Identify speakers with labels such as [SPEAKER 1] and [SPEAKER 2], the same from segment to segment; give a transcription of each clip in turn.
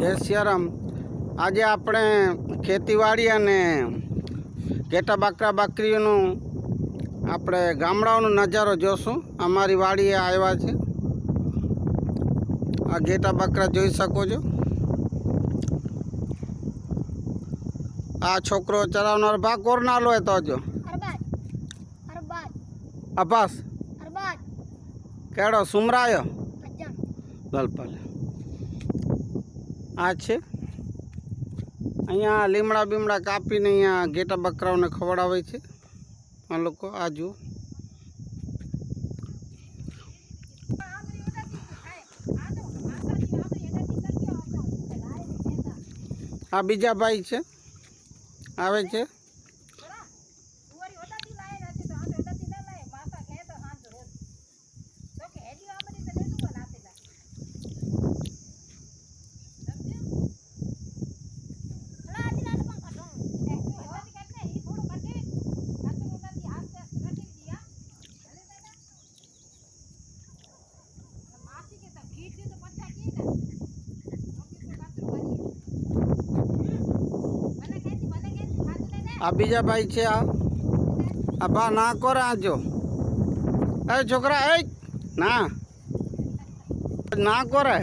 [SPEAKER 1] જય સિયારામ। આજે આપણે ખેતીવાડી અને ઘેટા બાકરા બાકરીઓનું આપણે ગામડાઓનો નજારો જોશું। અમારી વાડીએ આવ્યા છે। આ ઘેટા બાકરા જોઈ શકો છો। આ છોકરો ચરાવનાર ભાગ કોર ના લો તો જો અબ્બાસ કેડો સુમરાયો લલપલ આ છે। અહીંયા લીમડા બીમડા કાપીને અહીંયા ઘેટા બકરાઓને ખવડાવે છે આ લોકો। આ જુઓ આ બીજા ભાઈ છે આવે છે। આ બીજા ભાઈ છે। આ બા ના કરે આજો એ છોકરા એ ના ના કરે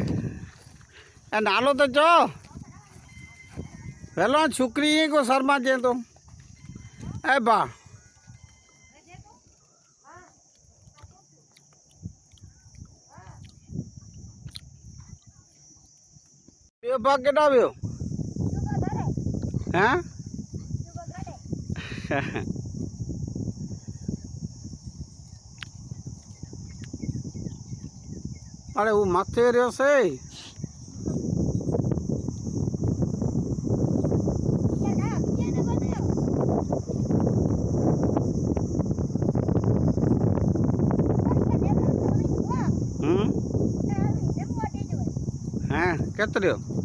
[SPEAKER 1] એ નાલો તો જો હેલો છોકરી કો શર્મા જે તો એ બા ભાગ કેટા આવ્યો હે अरे वो माथे रहो से हाँ कहते रहो